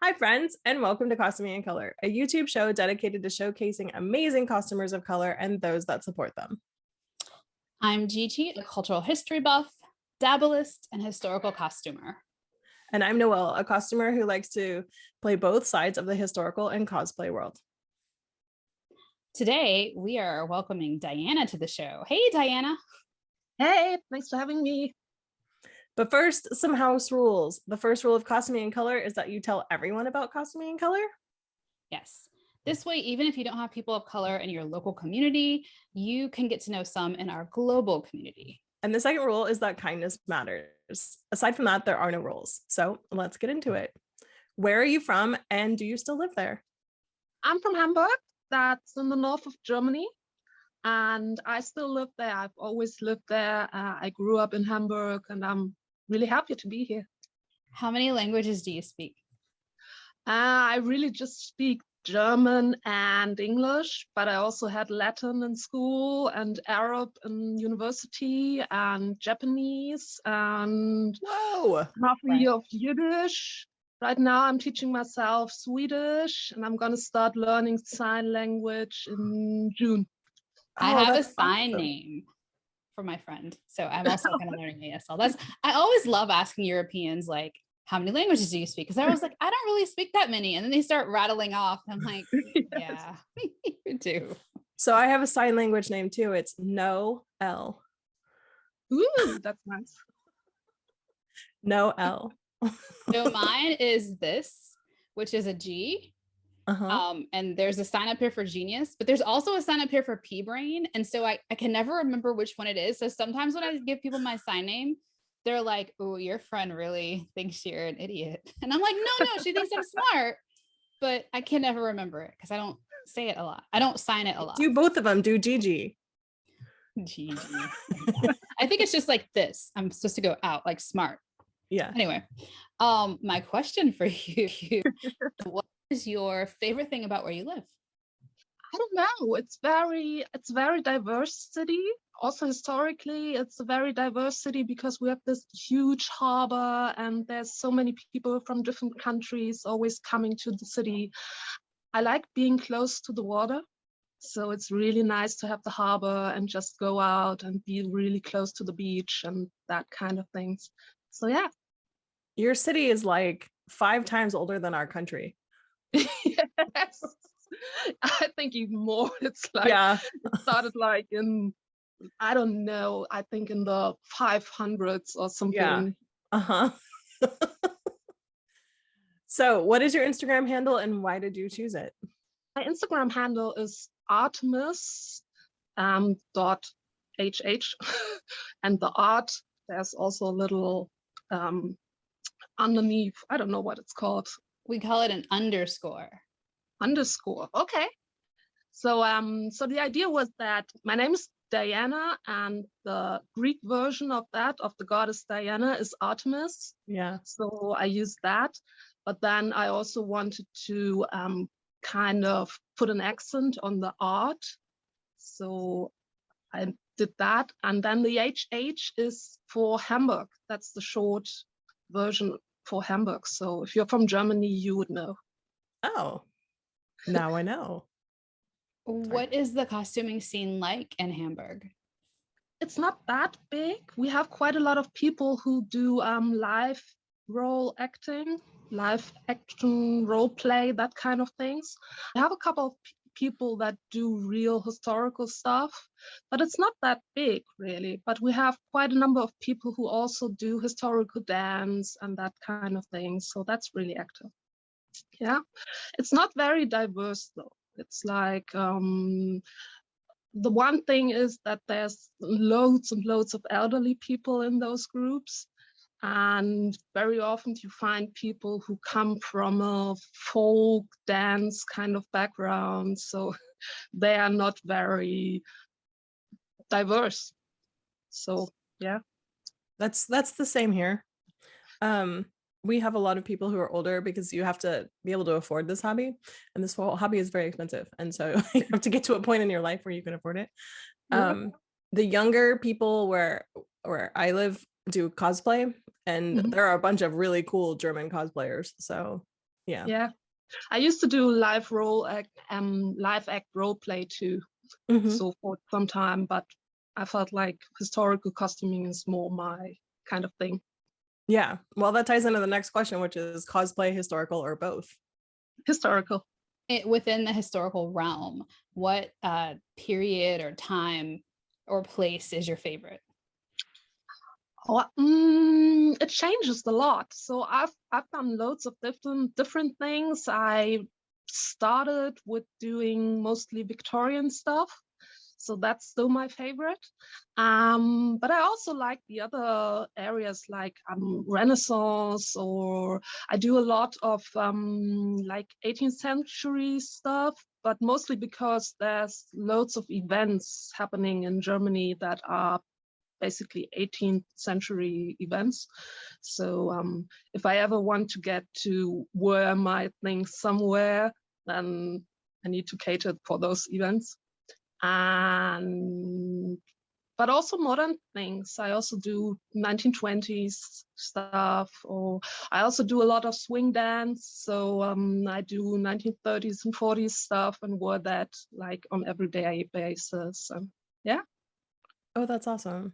Hi, friends, and welcome to Costuming in Color, a YouTube show dedicated to showcasing amazing costumers of color and those that support them. I'm Gigi, a cultural history buff, dabbleist, and historical costumer. And I'm Noelle, a costumer who likes to play both sides of the historical and cosplay world. Today, we are welcoming Diana to the show. Hey, Diana. Hey, thanks for having me. But first, some house rules. The first rule of Costuming in Color is that you tell everyone about Costuming in Color. Yes. This way, even if you don't have people of color in your local community, you can get to know some in our global community. And the second rule is that kindness matters. Aside from that, there are no rules. So let's get into it. Where are you from, and do you still live there? I'm from Hamburg. That's in the north of Germany. And I still live there. I've always lived there. I grew up in Hamburg, and I'm really happy to be here. How many languages do you speak? I really just speak German and English, but I also had Latin in school and Arab in university and Japanese and half a year of Yiddish. Right now I'm teaching myself Swedish, and I'm going to start learning sign language in June. I have a sign name for my friend, so I'm also kind of learning ASL. I always love asking Europeans, like, how many languages do you speak? Because I was like, I don't really speak that many, and then they start rattling off. I'm like, yeah, you do. So I have a sign language name too. It's Noelle. Ooh, that's nice. Noelle. So mine is this, which is a G. And there's a sign up here for genius, but there's also a sign up here for pea brain. And so I can never remember which one it is. So sometimes when I give people my sign name, they're like, oh, your friend really thinks you're an idiot. And I'm like, no, she thinks I'm smart, but I can never remember it because I don't say it a lot. I don't sign it a lot. Do both of them. Do Gigi. Gigi. I think it's just like this. I'm supposed to go out like smart. Yeah. Anyway, my question for you, what is your favorite thing about where you live? I don't know. It's very diverse city. Also historically, it's a very diverse city because we have this huge harbor, and there's so many people from different countries always coming to the city. I like being close to the water. So it's really nice to have the harbor and just go out and be really close to the beach and that kind of things. So yeah. Your city is like 5 times older than our country. Yes. I think even more. It's like, it started like in, I don't know, I think in the 500s or something. Yeah. So what is your Instagram handle, and why did you choose it? My Instagram handle is artemishh .hh and the art, there's also a little underneath, I don't know what it's called. We call it an underscore. Underscore, okay. So so the idea was that my name is Diana, and the Greek version of that, of the goddess Diana, is Artemis. Yeah. So I used that, but then I also wanted to kind of put an accent on the art. So I did that, and then the HH is for Hamburg. That's the short version for Hamburg. So if you're from Germany, you would know. Oh, now I know. What is the costuming scene like in Hamburg? It's not that big. We have quite a lot of people who do live role acting, live action, role play, that kind of things. I have a couple of people that do real historical stuff, but it's not that big really. But we have quite a number of people who also do historical dance and that kind of thing. So that's really active. Yeah, it's not very diverse though. It's like the one thing is that there's loads and loads of elderly people in those groups, and very often you find people who come from a folk dance kind of background, so they are not very diverse. So yeah, That's the same here. We have a lot of people who are older because you have to be able to afford this hobby, and this whole hobby is very expensive, and so you have to get to a point in your life where you can afford it. The younger people where I live do cosplay, and there are a bunch of really cool German cosplayers, so Yeah. Yeah. I used to do live act role play too. So for some time, but I felt like historical costuming is more my kind of thing. Yeah. Well, that ties into the next question, which is cosplay historical or both? Historical. Within the historical realm, what period or time or place is your favorite? Oh, it changes a lot. So I've done loads of different things. I started with doing mostly Victorian stuff, so that's still my favorite. But I also like the other areas like Renaissance, or I do a lot of like 18th century stuff, but mostly because there's loads of events happening in Germany that are basically 18th century events. So if I ever want to get to wear my things somewhere, then I need to cater for those events. But also modern things. I also do 1920s stuff, or I also do a lot of swing dance. So I do 1930s and 40s stuff and wear that like on everyday basis. Yeah. Oh, that's awesome.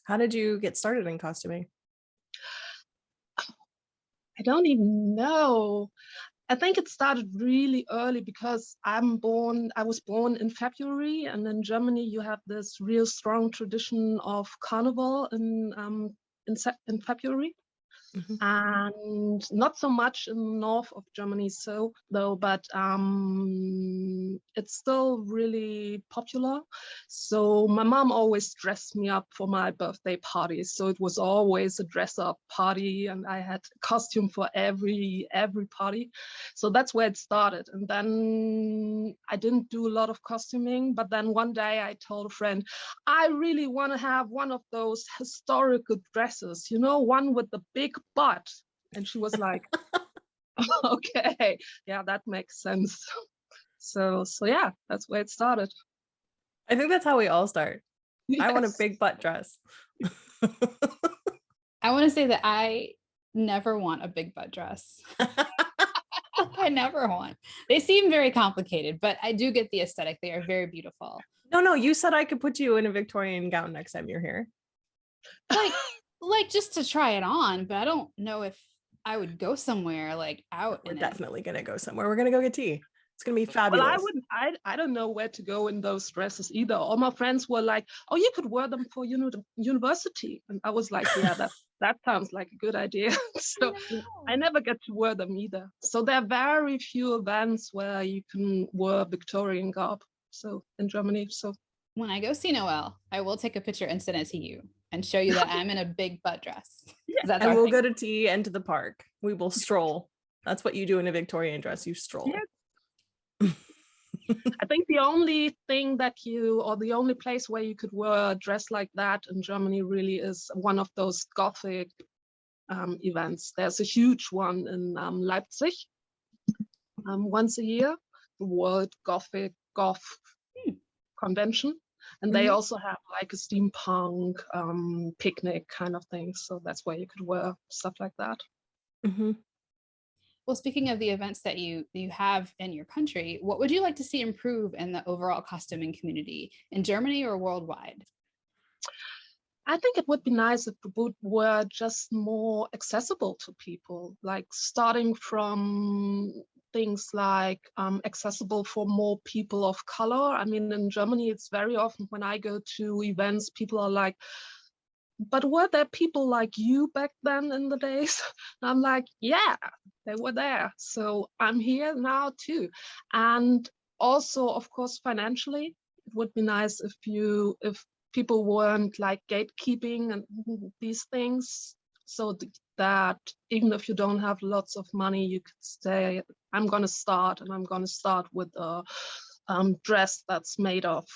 How did you get started in costuming? I don't even know. I think it started really early because I was born in February, and in Germany you have this real strong tradition of carnival in February. And not so much in the north of Germany, but it's still really popular. So my mom always dressed me up for my birthday parties. So it was always a dress up party, and I had a costume for every party. So that's where it started. And then I didn't do a lot of costuming, but then one day I told a friend, I really want to have one of those historical dresses, one with the big butt. And she was like, okay, yeah, that makes sense. So yeah, that's where it started. I think that's how we all start. Yes. I want a big butt dress. I want to say that I never want a big butt dress. I never want. They seem very complicated, but I do get the aesthetic. They are very beautiful. No, you said I could put you in a Victorian gown next time you're here. Like just to try it on, but I don't know if I would go somewhere like out. We're definitely gonna go somewhere. We're gonna go get tea. It's gonna be fabulous. Well, I don't know where to go in those dresses either. All my friends were like, "Oh, you could wear them for university," and I was like, "Yeah, that sounds like a good idea." So I never get to wear them either. So there are very few events where you can wear Victorian garb. So in Germany, so when I go see Noelle, I will take a picture and send it to you and show you that I'm in a big butt dress. Yeah. And we'll go to tea and to the park. We will stroll. That's what you do in a Victorian dress. You stroll. Yeah. I think the only thing the only place where you could wear a dress like that in Germany really is one of those Gothic events. There's a huge one in Leipzig once a year, the World Gothic Goth Convention. And they also have like a steampunk picnic kind of thing. So that's where you could wear stuff like that. Well, speaking of the events that you have in your country, what would you like to see improve in the overall costuming community in Germany or worldwide? I think it would be nice if the were just more accessible to people, like starting from things like accessible for more people of color. I mean, in Germany, it's very often when I go to events, people are like, but were there people like you back then in the days? And I'm like, yeah, they were there. So I'm here now too. And also, of course, financially, it would be nice if people weren't like gatekeeping and these things, so that even if you don't have lots of money, you could say, I'm going to start with a dress that's made of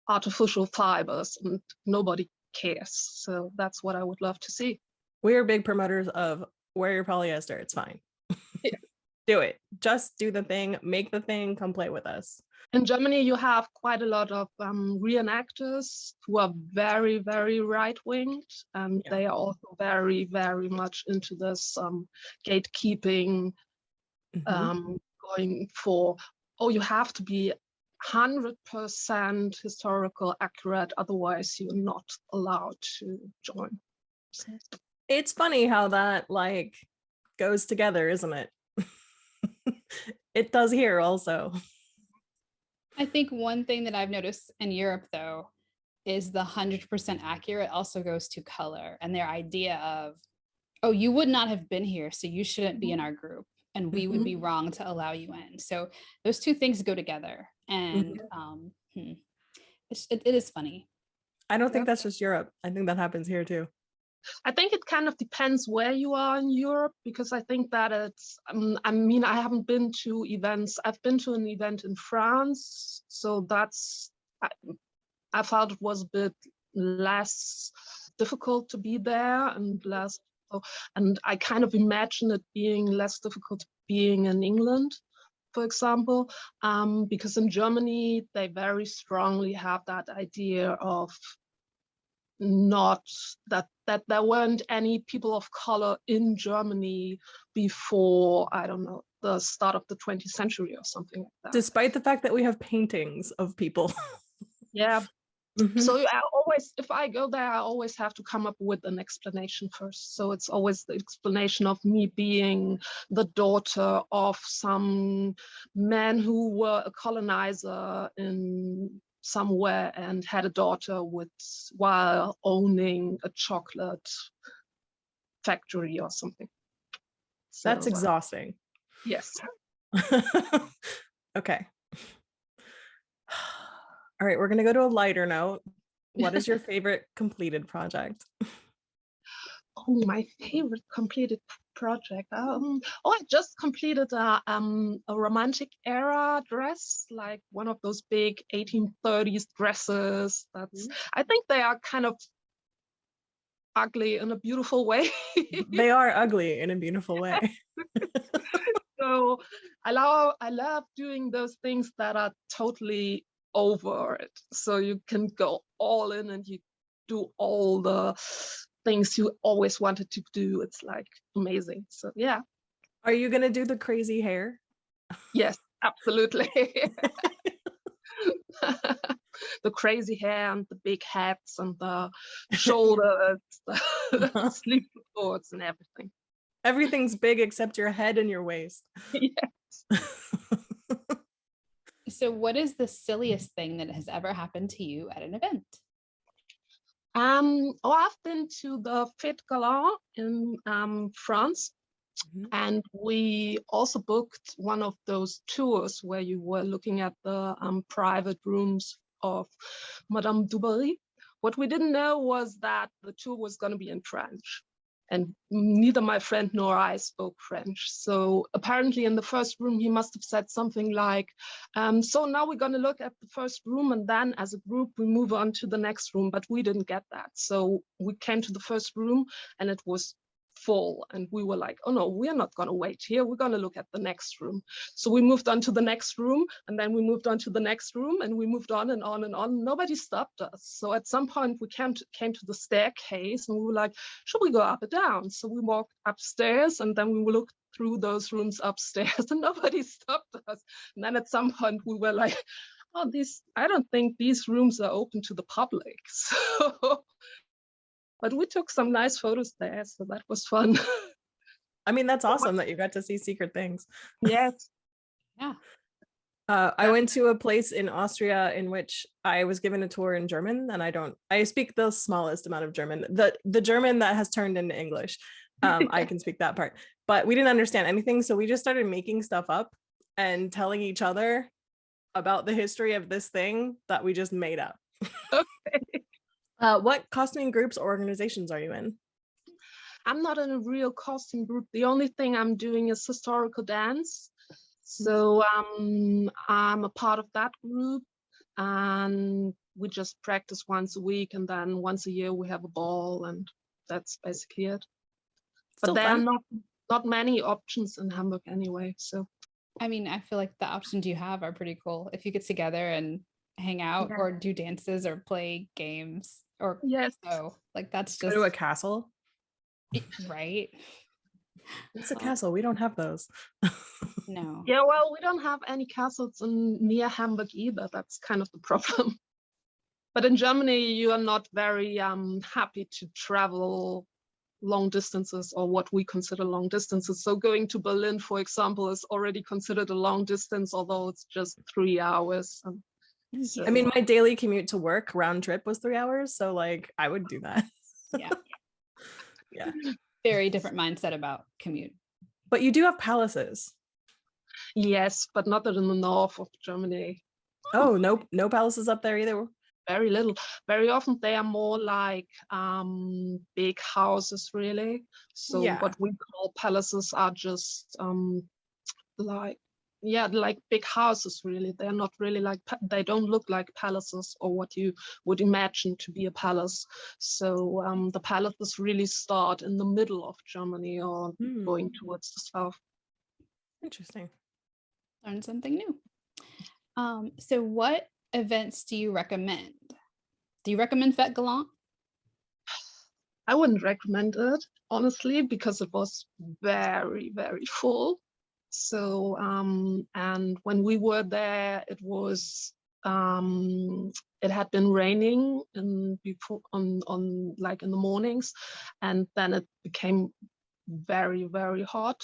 artificial fibers and nobody cares. So that's what I would love to see. We are big promoters of wear your polyester. It's fine. Yeah. Do it. Just do the thing, make the thing, come play with us. In Germany, you have quite a lot of reenactors who are very, very right-winged, and they are also very, very much into this gatekeeping going for, oh, you have to be 100% historical accurate, otherwise you're not allowed to join. So. It's funny how that like goes together, isn't it? It does here also. I think one thing that I've noticed in Europe, though, is the 100% accurate also goes to color and their idea of, oh, you would not have been here, so you shouldn't be in our group, and we would be wrong to allow you in. So those two things go together, and it is funny. I don't think that's just Europe. I think that happens here too. I think it kind of depends where you are in Europe, because I think that it's, I mean, I haven't been to events. I've been to an event in France, so that's, I felt it was a bit less difficult to be there and less, and I kind of imagine it being less difficult being in England, for example, because in Germany, they very strongly have that idea of not that there weren't any people of color in Germany before, I don't know, the start of the 20th century or something like that. Despite the fact that we have paintings of people. Yeah. So I always, if I go there, I always have to come up with an explanation first. So it's always the explanation of me being the daughter of some man who were a colonizer in somewhere and had a daughter while owning a chocolate factory or something. So, that's exhausting. Yes. Okay. All right, we're going to go to a lighter note. What is your favorite completed project? Oh, my favorite completed project. I just completed a romantic era dress, like one of those big 1830s dresses. That's, I think they are kind of ugly in a beautiful way. They are ugly in a beautiful way. So I love doing those things that are totally over it. So you can go all in and you do all the things you always wanted to do. It's like amazing. So yeah. Are you gonna do the crazy hair? Yes, absolutely. The crazy hair and the big hats and the shoulders, the sleeve supports and everything. Everything's big except your head and your waist. Yes. So what is the silliest thing that has ever happened to you at an event? I've been to the Fête Gallant in France, and we also booked one of those tours where you were looking at the private rooms of Madame du Barry. What we didn't know was that the tour was going to be in French. And neither my friend nor I spoke French. So apparently in the first room, he must have said something like, so now we're going to look at the first room, and then as a group, we move on to the next room. But we didn't get that. So we came to the first room and it was full. And we were like, oh no, we're not going to wait here. We're going to look at the next room. So we moved on to the next room, and then we moved on to the next room, and we moved on and on and on. Nobody stopped us. So at some point we came to the staircase, and we were like, should we go up or down? So we walked upstairs, and then we looked through those rooms upstairs, and nobody stopped us. And then at some point we were like, oh, I don't think these rooms are open to the public. So but we took some nice photos there, so that was fun. I mean, that's awesome that you got to see secret things. Yes. Yeah. I went to a place in Austria in which I was given a tour in German, and I speak the smallest amount of German, the German that has turned into English. I can speak that part, but we didn't understand anything. So we just started making stuff up and telling each other about the history of this thing that we just made up. Okay. What costuming groups or organizations are you in? I'm not in a real costume group. The only thing I'm doing is historical dance. So I'm a part of that group, and we just practice once a week, and then once a year we have a ball, and that's basically it. But there are not many options in Hamburg anyway. So I mean, I feel like the options you have are pretty cool. If you get together and hang out or do dances or play games or yes, so like that's go just to a castle, right. It's a castle. We don't have those. No. Yeah, well, we don't have any castles near Hamburg either. That's kind of the problem. But in Germany, you are not very happy to travel long distances, or what we consider long distances. So going to Berlin, for example, is already considered a long distance, although it's just 3 hours. So, I mean, my daily commute to work round trip was 3 hours. So like I would do that. Yeah. Yeah. Very different mindset about commute. But you do have palaces. yes, but not in the north of Germany. Oh, no palaces up there either. Very little. Very often they are more like big houses, really. So Yeah. what we call palaces are just like big houses, really. They're not really like, they don't look like palaces or what you would imagine to be a palace. So the palaces really start in the middle of Germany or going towards the south. Interesting. Learn something new. So what events do you recommend? Do you recommend Fête Gallant? I wouldn't recommend it, honestly, because it was very, very full. So, and when we were there, it was, it had been raining before on like in the mornings, and then it became very, very hot,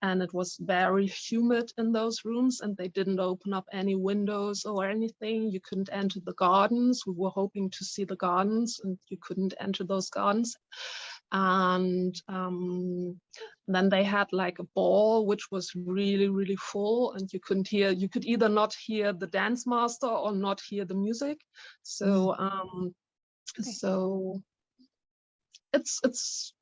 and it was very humid in those rooms, and they didn't open up any windows or anything. You couldn't enter the gardens. We were hoping to see the gardens, and you couldn't enter those gardens. And then they had like a ball which was really, really full, and you could either not hear the dance master or not hear the music. So so it's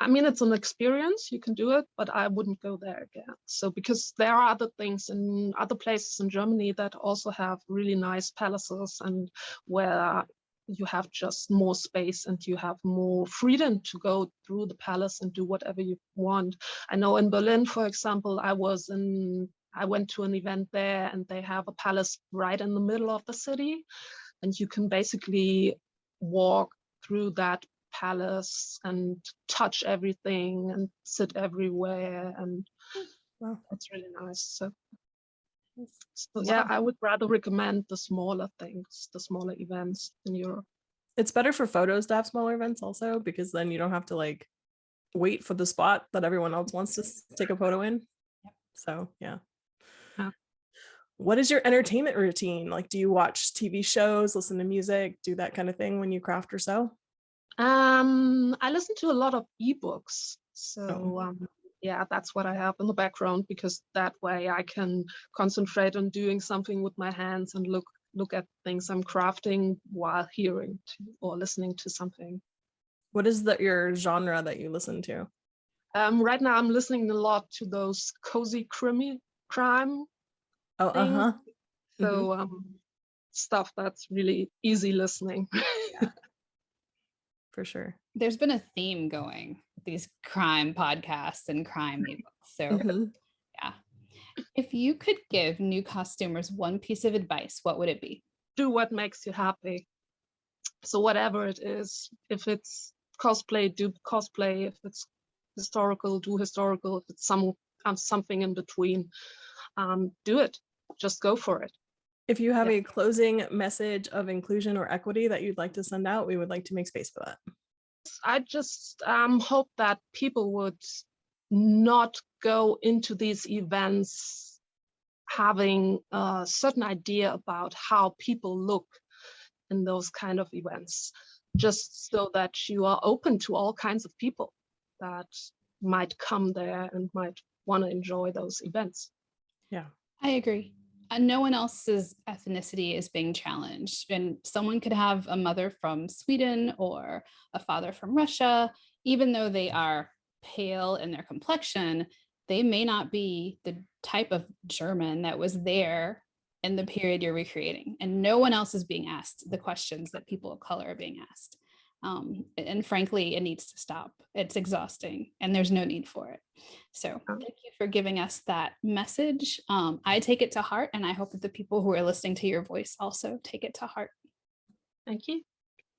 I mean, it's an experience, you can do it, but I wouldn't go there again. So because there are other things in other places in Germany that also have really nice palaces, and where you have just more space and you have more freedom to go through the palace and do whatever you want. I know in Berlin, for example, I went to an event there, and they have a palace right in the middle of the city, and you can basically walk through that palace and touch everything and sit everywhere, and Wow. that's really nice. So yeah, I would rather recommend the smaller things, the smaller events in Europe. It's better for photos to have smaller events also, because then you don't have to like wait for the spot that everyone else wants to take a photo in. So yeah. What is your entertainment routine? Like, do you watch TV shows, listen to music, do that kind of thing when you craft or sew? I listen to a lot of ebooks. So yeah, that's what I have in the background, because that way I can concentrate on doing something with my hands and look at things I'm crafting while hearing or listening to something. What is your genre that you listen to? Right now I'm listening a lot to those cozy crime things. So stuff that's really easy listening. Yeah. For sure. There's been a theme going, these crime podcasts and crime ebooks. So yeah. If you could give new costumers one piece of advice, what would it be? Do what makes you happy. So whatever it is, if it's cosplay, do cosplay. If it's historical, do historical. If it's something in between, do it. Just go for it. If you have a closing message of inclusion or equity that you'd like to send out, we would like to make space for that. I just hope that people would not go into these events having a certain idea about how people look in those kind of events, just so that you are open to all kinds of people that might come there and might want to enjoy those events. Yeah, I agree. No one else's ethnicity is being challenged, and someone could have a mother from Sweden or a father from Russia. Even though they are pale in their complexion, they may not be the type of German that was there in the period you're recreating, and no one else is being asked the questions that people of color are being asked. And frankly, it needs to stop. It's exhausting, and there's no need for it. So thank you for giving us that message. I take it to heart, and I hope that the people who are listening to your voice also take it to heart. Thank you.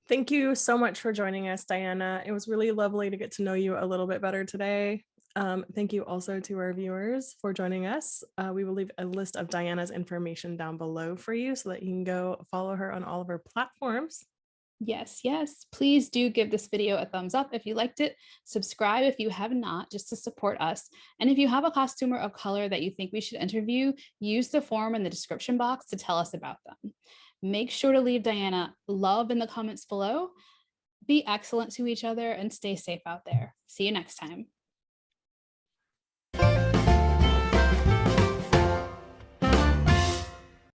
Thank you so much for joining us, Diana. It was really lovely to get to know you a little bit better today. Thank you also to our viewers for joining us. We will leave a list of Diana's information down below for you so that you can go follow her on all of her platforms. Yes, yes. Please do give this video a thumbs up if you liked it. Subscribe if you have not, just to support us. And if you have a costumer of color that you think we should interview, use the form in the description box to tell us about them. Make sure to leave Diana love in the comments below. Be excellent to each other and stay safe out there. See you next time.